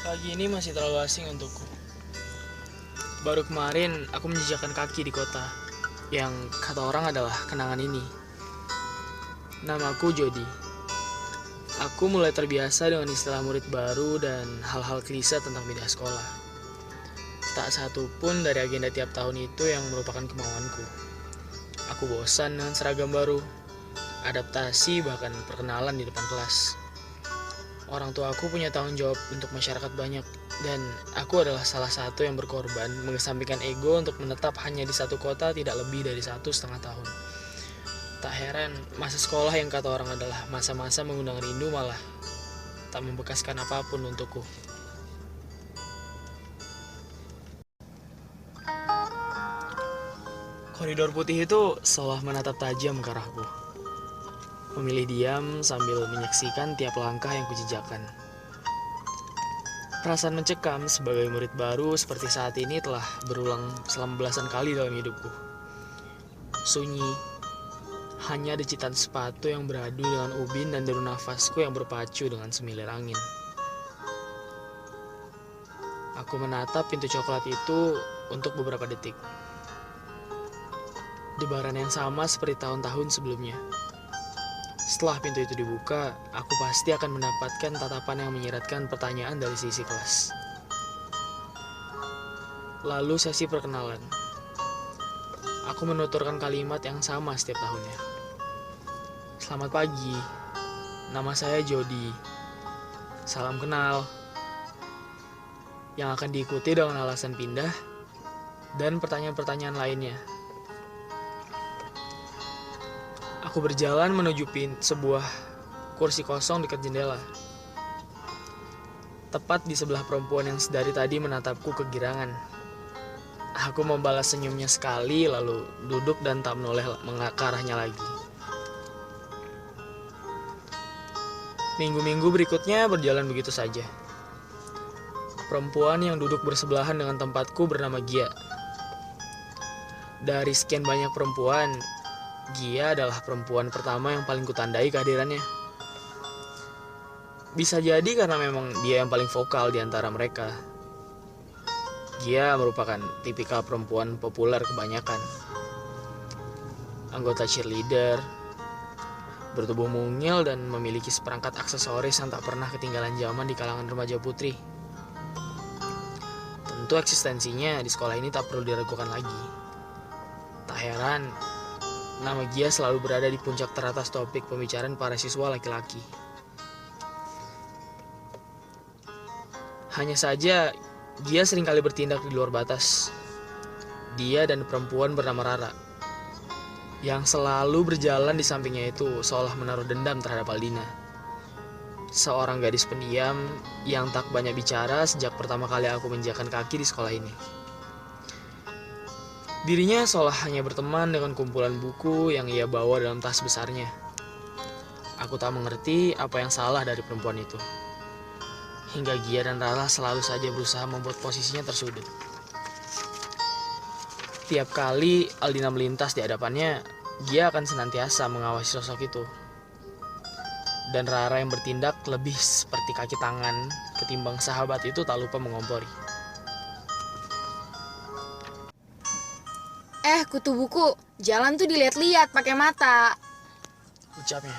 Pagi ini masih terlalu asing untukku. Baru kemarin aku menjejakkan kaki di kota, yang kata orang adalah kenangan ini. Namaku Jody. Aku mulai terbiasa dengan istilah murid baru dan hal-hal klise tentang pindah sekolah. Tak satu pun dari agenda tiap tahun itu yang merupakan kemauanku. Aku bosan dengan seragam baru, adaptasi bahkan perkenalan di depan kelas. Orang tua aku punya tanggung jawab untuk masyarakat banyak, dan aku adalah salah satu yang berkorban mengesampingkan ego untuk menetap hanya di satu kota tidak lebih dari 1,5 tahun. Tak heran, masa sekolah yang kata orang adalah masa-masa mengundang rindu malah tak membekaskan apapun untukku. Koridor putih itu seolah menatap tajam ke arahku. Memilih diam sambil menyaksikan tiap langkah yang kujejakkan. Perasaan mencekam sebagai murid baru seperti saat ini telah berulang selama belasan kali dalam hidupku. Sunyi, hanya decitan sepatu yang beradu dengan ubin dan deru nafasku yang berpacu dengan semilir angin. Aku menatap pintu coklat itu untuk beberapa detik. Debaran yang sama seperti tahun-tahun sebelumnya. Setelah pintu itu dibuka, aku pasti akan mendapatkan tatapan yang menyiratkan pertanyaan dari sisi kelas. Lalu sesi perkenalan. Aku menuturkan kalimat yang sama setiap tahunnya. Selamat pagi, nama saya Jody. Salam kenal. Yang akan diikuti dengan alasan pindah dan pertanyaan-pertanyaan lainnya. Aku berjalan menuju sebuah kursi kosong dekat jendela. Tepat di sebelah perempuan yang sedari tadi menatapku kegirangan. Aku membalas senyumnya sekali lalu duduk dan tak menoleh ke arahnya lagi. Minggu-minggu berikutnya berjalan begitu saja. Perempuan yang duduk bersebelahan dengan tempatku bernama Gia. Dari sekian banyak perempuan, Gia adalah perempuan pertama yang paling kutandai kehadirannya. Bisa jadi karena memang dia yang paling vokal di antara mereka. Gia merupakan tipikal perempuan populer kebanyakan. Anggota cheerleader, bertubuh mungil dan memiliki seperangkat aksesoris yang tak pernah ketinggalan zaman di kalangan remaja putri. Tentu eksistensinya di sekolah ini tak perlu diragukan lagi. Tak heran, nama Gia selalu berada di puncak teratas topik pembicaraan para siswa laki-laki. Hanya saja, Gia seringkali bertindak di luar batas. Dia dan perempuan bernama Rara, yang selalu berjalan di sampingnya itu seolah menaruh dendam terhadap Aldina. Seorang gadis pendiam yang tak banyak bicara sejak pertama kali aku menginjakkan kaki di sekolah ini. Dirinya seolah hanya berteman dengan kumpulan buku yang ia bawa dalam tas besarnya. Aku tak mengerti apa yang salah dari perempuan itu. Hingga Gia dan Rara selalu saja berusaha membuat posisinya tersudut. Tiap kali Aldina melintas di hadapannya, Gia akan senantiasa mengawasi sosok itu. Dan Rara yang bertindak lebih seperti kaki tangan ketimbang sahabat itu tak lupa mengompori. Kutu buku, jalan tuh dilihat-lihat pakai mata. Ucapnya.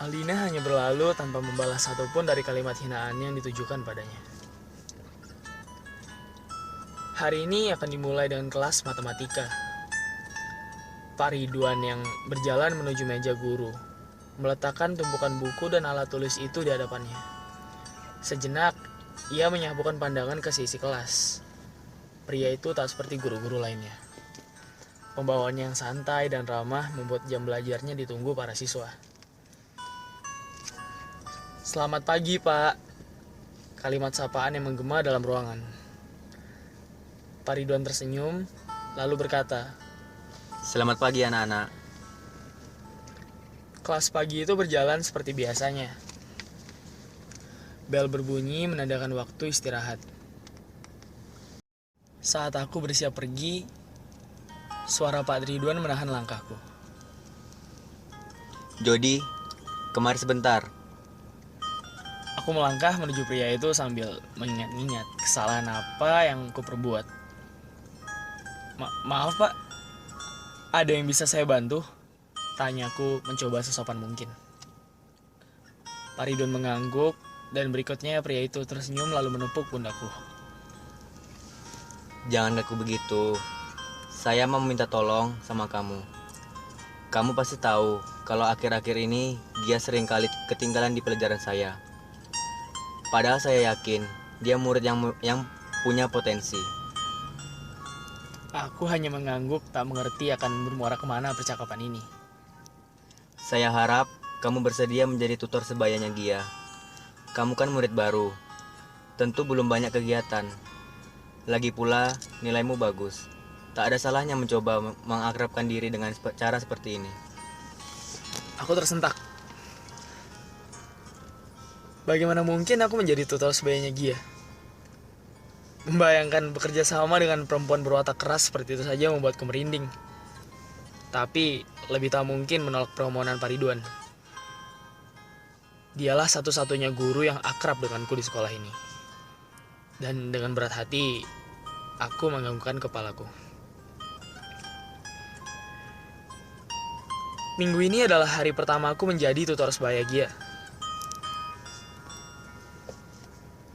Aldina hanya berlalu tanpa membalas satupun dari kalimat hinaan yang ditujukan padanya. Hari ini akan dimulai dengan kelas matematika. Pak Ridwan yang berjalan menuju meja guru, meletakkan tumpukan buku dan alat tulis itu di hadapannya. Sejenak, ia menyapukan pandangan ke sisi kelas. Pria itu tak seperti guru-guru lainnya. Pembawaannya yang santai dan ramah membuat jam belajarnya ditunggu para siswa. Selamat pagi, Pak. Kalimat sapaan yang menggema dalam ruangan. Pak Ridwan tersenyum, lalu berkata, Selamat pagi anak-anak. kelas pagi itu berjalan seperti biasanya. Bel berbunyi menandakan waktu istirahat. Saat aku bersiap pergi, suara Pak Ridwan menahan langkahku. Jody, kemari sebentar. Aku Aku melangkah menuju pria itu sambil mengingat-ingat kesalahan apa yang aku perbuat. Maaf pak, ada yang bisa saya bantu? Tanyaku mencoba sesopan mungkin. Pak Ridwan mengangguk dan berikutnya pria itu tersenyum lalu menepuk pundakku. Jangan aku begitu. Saya mau minta tolong sama kamu. Kamu pasti tahu kalau akhir-akhir ini dia sering kali ketinggalan di pelajaran saya. Padahal saya yakin dia murid yang punya potensi. Aku hanya mengangguk tak mengerti akan bermuara kemana percakapan ini. Saya harap kamu bersedia menjadi tutor sebayanya dia. Kamu kan murid baru. Tentu belum banyak kegiatan. Lagi pula nilaimu bagus. Tak ada salahnya mencoba mengakrabkan diri dengan cara seperti ini. Aku tersentak. Bagaimana mungkin aku menjadi tutor sebayanya dia? Membayangkan bekerja sama dengan perempuan berwatak keras seperti itu saja membuatku merinding. Tapi lebih tak mungkin menolak permohonan Pak Ridwan. Dialah satu-satunya guru yang akrab denganku di sekolah ini. Dan dengan berat hati, aku menganggukkan kepalaku. Minggu ini adalah hari pertama aku menjadi tutor sebaya Gia.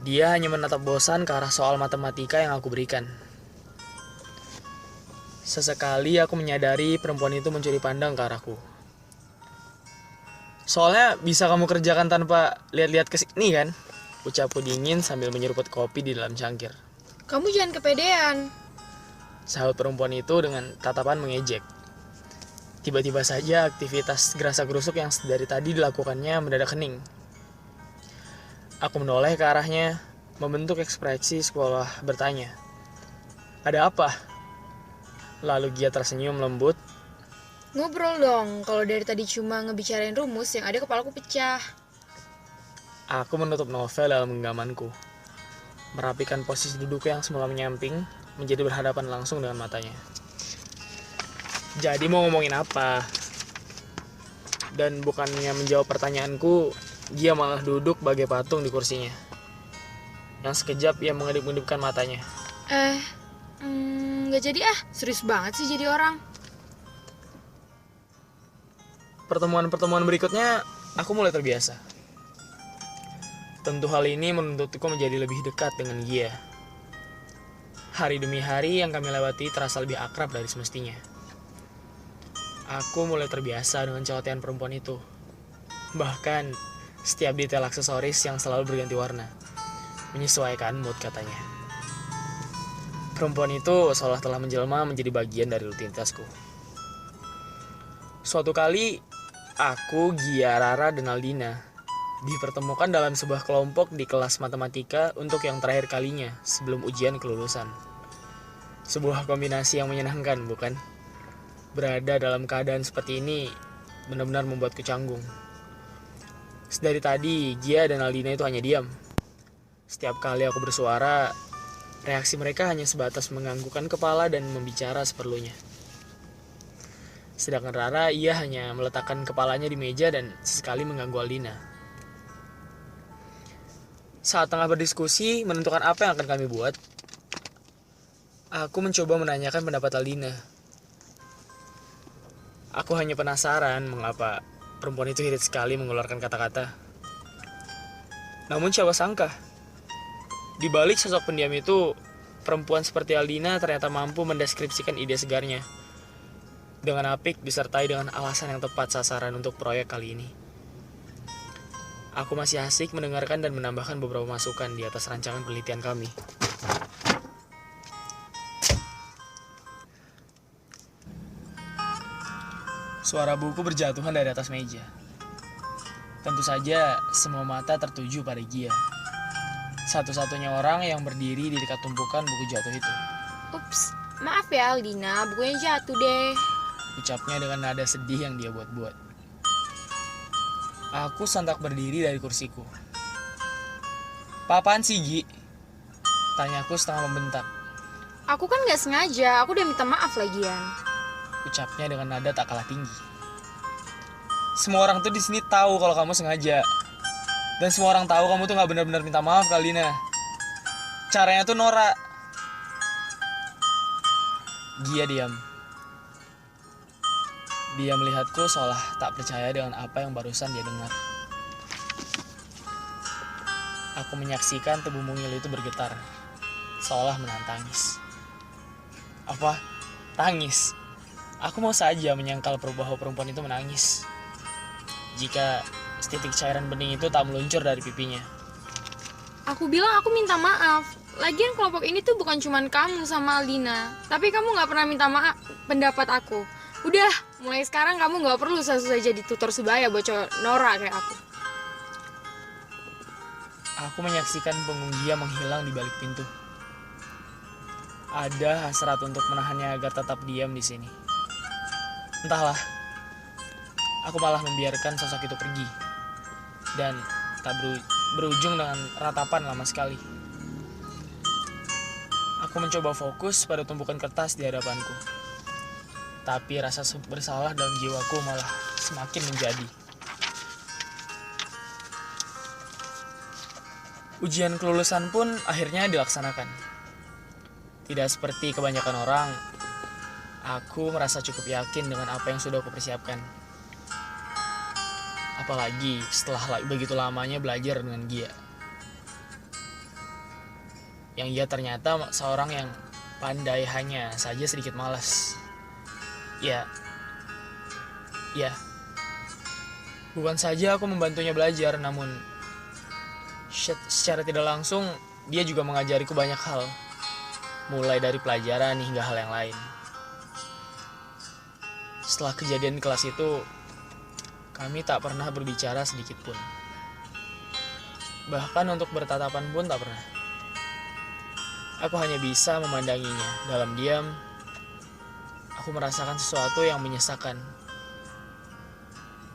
Dia hanya menatap bosan ke arah soal matematika yang aku berikan. Sesekali aku menyadari perempuan itu mencuri pandang ke arahku. Soalnya bisa kamu kerjakan tanpa lihat-lihat ke sini kan? Ucapku dingin sambil menyeruput kopi di dalam cangkir. Kamu jangan kepedean. Sahut perempuan itu dengan tatapan mengejek. Tiba-tiba saja aktivitas gerasa-gerusuk yang dari tadi dilakukannya mendadak hening. Aku menoleh ke arahnya, membentuk ekspresi seolah bertanya, "Ada apa?" Lalu dia tersenyum lembut. Ngobrol dong, kalau dari tadi cuma ngebicarain rumus yang ada kepalaku pecah. Aku menutup novel dalam genggamanku, merapikan posisi dudukku yang semula menyamping, menjadi berhadapan langsung dengan matanya. Jadi mau ngomongin apa? Dan bukannya menjawab pertanyaanku, dia malah duduk bagai patung di kursinya. Yang sekejap ia mengedip-edipkan matanya. Gak jadi serius banget sih jadi orang. Pertemuan-pertemuan berikutnya, aku mulai terbiasa. Tentu hal ini menuntutku menjadi lebih dekat dengan dia. Hari demi hari yang kami lewati terasa lebih akrab dari semestinya. Aku mulai terbiasa dengan celotehan perempuan itu. Bahkan, setiap detail aksesoris yang selalu berganti warna. Menyesuaikan mood katanya. Perempuan itu seolah telah menjelma menjadi bagian dari rutinitasku. Suatu kali, aku, Gia, Rara, dan Aldina dipertemukan dalam sebuah kelompok di kelas matematika untuk yang terakhir kalinya sebelum ujian kelulusan. Sebuah kombinasi yang menyenangkan, bukan? Berada dalam keadaan seperti ini benar-benar membuatku canggung. Sedari tadi, Gia dan Aldina itu hanya diam. Setiap kali aku bersuara, reaksi mereka hanya sebatas menganggukkan kepala dan membicara seperlunya. Sedangkan Rara, ia hanya meletakkan kepalanya di meja dan sesekali mengganggu Aldina. Saat tengah berdiskusi menentukan apa yang akan kami buat, aku mencoba menanyakan pendapat Aldina. Aku hanya penasaran mengapa perempuan itu irit sekali mengeluarkan kata-kata. Namun siapa sangka, di balik sosok pendiam itu, perempuan seperti Aldina ternyata mampu mendeskripsikan ide segarnya dengan apik disertai dengan alasan yang tepat sasaran untuk proyek kali ini. Aku masih asik mendengarkan dan menambahkan beberapa masukan di atas rancangan penelitian kami. Suara buku berjatuhan dari atas meja. Tentu saja semua mata tertuju pada Gia. Satu-satunya orang yang berdiri di dekat tumpukan buku jatuh itu. Ups, maaf ya Aldina, bukunya jatuh deh. Ucapnya dengan nada sedih yang dia buat-buat. Aku sontak berdiri dari kursiku. "Apaan sih, Gi?" Tanyaku setengah membentak. Aku kan gak sengaja, aku udah minta maaf lagian. Ucapnya dengan nada tak kalah tinggi. "Semua orang tuh di sini tahu kalau kamu sengaja." Dan semua orang tahu kamu tuh gak benar-benar minta maaf ke Alina. Caranya tuh norak. Gia diam. Dia melihatku seolah tak percaya dengan apa yang barusan dia dengar. Aku menyaksikan tubuh mungil itu bergetar, seolah menahan tangis. Apa? Tangis? Aku mau saja menyangkal bahwa perempuan itu menangis jika setitik cairan bening itu tak meluncur dari pipinya. Aku bilang aku minta maaf. Lagian kelompok ini tuh bukan cuman kamu sama Aldina, tapi kamu gak pernah minta maaf pendapat aku. Udah, mulai sekarang kamu gak perlu susah-susah jadi tutor sebaya buat cowok norak kayak aku. Aku menyaksikan punggung Gia menghilang di balik pintu. Ada hasrat untuk menahannya agar tetap diam di sini. Entahlah, aku malah membiarkan sosok itu pergi dan tak berujung dengan ratapan lama sekali. Aku mencoba fokus pada tumpukan kertas di hadapanku, tapi rasa bersalah dalam jiwaku malah semakin menjadi. Ujian kelulusan pun akhirnya dilaksanakan. Tidak seperti kebanyakan orang, aku merasa cukup yakin dengan apa yang sudah aku persiapkan. Apalagi setelah begitu lamanya belajar dengan Gia. Yang ia ternyata seorang yang pandai, hanya saja sedikit malas. Ya, bukan saja aku membantunya belajar, namun secara tidak langsung dia juga mengajariku banyak hal, mulai dari pelajaran hingga hal yang lain. Setelah kejadian di kelas itu, kami tak pernah berbicara sedikit pun. Bahkan untuk bertatapan pun tak pernah. Aku hanya bisa memandanginya dalam diam. Aku merasakan sesuatu yang menyesakan,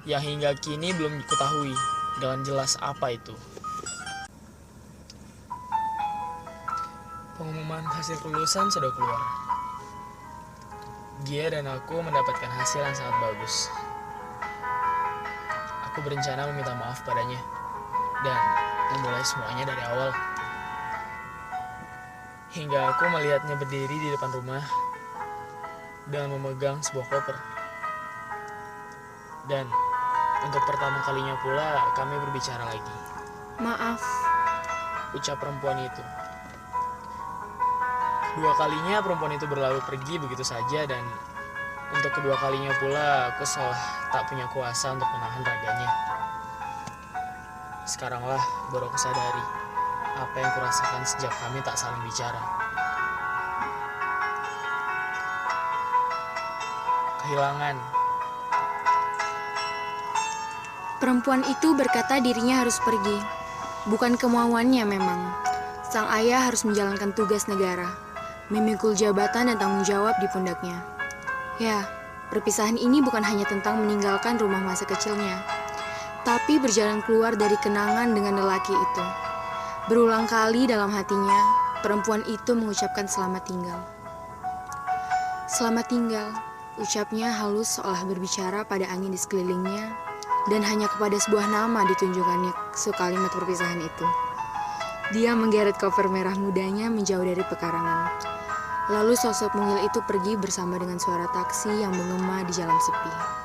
yang hingga kini belum diketahui dengan jelas apa itu. Pengumuman hasil kelulusan sudah keluar. Gia dan aku mendapatkan hasil yang sangat bagus. Aku berencana meminta maaf padanya dan memulai semuanya dari awal. Hingga aku melihatnya berdiri di depan rumah dengan memegang sebuah koper. Dan untuk pertama kalinya pula kami berbicara lagi. Maaf, Ucap perempuan itu. Kedua kalinya perempuan itu berlalu pergi begitu saja, dan untuk kedua kalinya pula aku seolah tak punya kuasa untuk menahan raganya. Sekaranglah baru aku sadari apa yang kurasakan sejak kami tak saling bicara. Kehilangan. perempuan itu berkata dirinya harus pergi. Bukan kemauannya memang. Sang ayah harus menjalankan tugas negara, memikul jabatan dan tanggung jawab di pundaknya. Ya, perpisahan ini bukan hanya tentang meninggalkan rumah masa kecilnya, tapi berjalan keluar dari kenangan dengan lelaki itu. Berulang kali dalam hatinya, perempuan itu mengucapkan selamat tinggal. Selamat tinggal, ucapnya halus seolah berbicara pada angin di sekelilingnya, dan hanya kepada sebuah nama ditunjukkannya sekalimat perpisahan itu. Dia menggeret koper merah mudanya menjauh dari pekarangan. Lalu sosok mungil itu pergi bersama dengan suara taksi yang mengema di jalan sepi.